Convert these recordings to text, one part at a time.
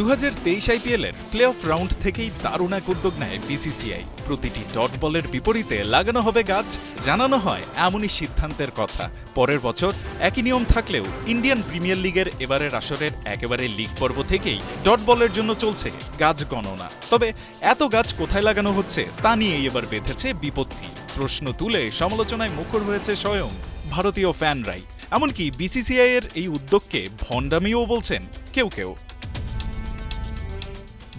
2023 আইপিএলের play of round থেকেই দারুণ এক উদ্যোগ নেয় বিসিসিআই। প্রতিটি ডট বলের বিপরীতে লাগানো হবে গাছ, জানানো হয় এমনই সিদ্ধান্তের কথা। পরের বছর একই নিয়ম থাকলেও ইন্ডিয়ান প্রিমিয়ার লিগের এবারের আসরের একেবারে লিগ পর্ব থেকেই ডট বলের জন্য চলছে গাছ গণনা। তবে এত গাছ কোথায় লাগানো হচ্ছে তা নিয়েই এবার বেঁধেছে বিপত্তি। প্রশ্ন তুলে সমালোচনায় মুখর হয়েছে স্বয়ং ভারতীয় ফ্যানরাই। এমনকি বিসিসিআই এর এই উদ্যোগকে ভণ্ডামিও বলছেন কেউ কেউ।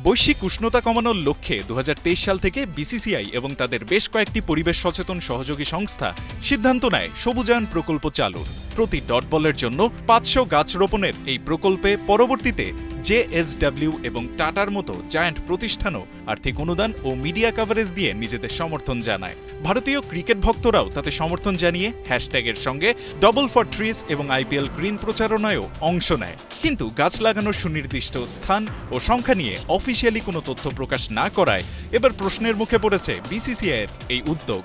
বৈশ্বিক উষ্ণতা কমানোর লক্ষ্যে 2023 সাল থেকে বিসিসিআই এবং তাদের বেশ কয়েকটি পরিবেশ সচেতন সহযোগী সংস্থা সিদ্ধান্ত নেয় সবুজায়ন প্রকল্প চালুর। প্রতি ডট বলের জন্য 500 গাছ রোপণের এই প্রকল্পে পরবর্তীতে জেএসডব্লিউ এবং টাটার মতো জায়ান্ট প্রতিষ্ঠানও আর্থিক অনুদান ও মিডিয়া কভারেজ দিয়ে নিজেদের সমর্থন জানায়। ভারতীয় ক্রিকেট ভক্তরাও তাতে সমর্থন জানিয়ে হ্যাশট্যাগের সঙ্গে ডবল ফর ট্রিজ এবং আইপিএল গ্রিন প্রচারণায়ও অংশ নেয়। কিন্তু গাছ লাগানোর সুনির্দিষ্ট স্থান ও সংখ্যা নিয়ে অফিসিয়ালি কোনো তথ্য প্রকাশ না করায় এবার প্রশ্নের মুখে পড়েছে বিসিসিআই এর এই উদ্যোগ।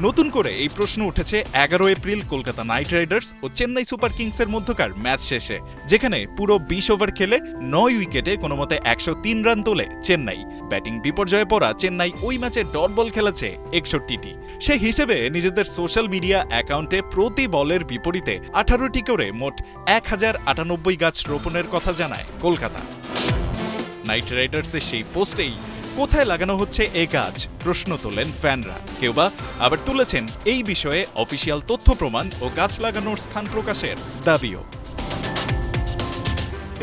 নতুন করে এই প্রশ্ন উঠেছে 11 এপ্রিল কলকাতা নাইট রাইডার্স ও চেন্নাই সুপার কিংসের মধ্যকার ম্যাচ শেষে, যেখানে পুরো 20 ওভার খেলে 9 উইকেটে কোনোমতে 103 রান তোলে চেন্নাই। ব্যাটিং বিপর্যয়ে পড়া চেন্নাই ওই ম্যাচে ডট বল খেলেছে 61টি। সেই হিসেবে নিজেদের সোশ্যাল মিডিয়া অ্যাকাউন্টে প্রতি বলের বিপরীতে 18টি করে মোট 1098 গাছ রোপণের কথা জানায় কলকাতা। নাইট রাইডার্সের সেই পোস্টেই কোথায় লাগানো হচ্ছে এ গাছ প্রশ্ন তোলেন ফ্যানরা। কেউ বা আবার তুলেছেন এই বিষয়ে অফিসিয়াল তথ্য প্রমাণ ও গাছ লাগানোর স্থান প্রকাশের দাবিও।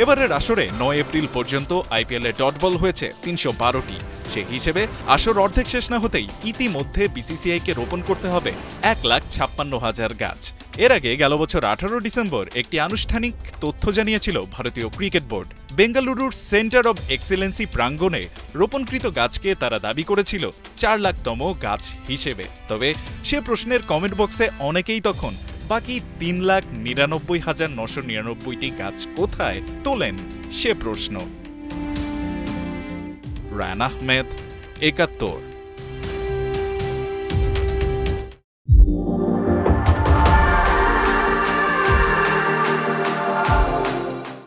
এবারের আসরে 9 এপ্রিল পর্যন্ত আইপিএলে ডট বল হয়েছে 312টি। সে হিসেবে আসর অর্ধেক শেষ না হতেই ইতিমধ্যে বিসিসিআইকে রোপণ করতে হবে 1,56,000 গাছ। এর আগে গেল বছর 18 ডিসেম্বর একটি আনুষ্ঠানিক তথ্য জানিয়েছিল ভারতীয় ক্রিকেট বোর্ড। বেঙ্গালুরুর সেন্টার অব এক্সেলেন্সি প্রাঙ্গণে রোপণকৃত গাছকে তারা দাবি করেছিল 4 লাখতম গাছ হিসেবে। তবে সে প্রশ্নের কমেন্ট বক্সে অনেকেই তখন বাকি 3,99,999টি গাছ কোথায় তোলেন সে প্রশ্ন। রায়ন আহমেদ, 71।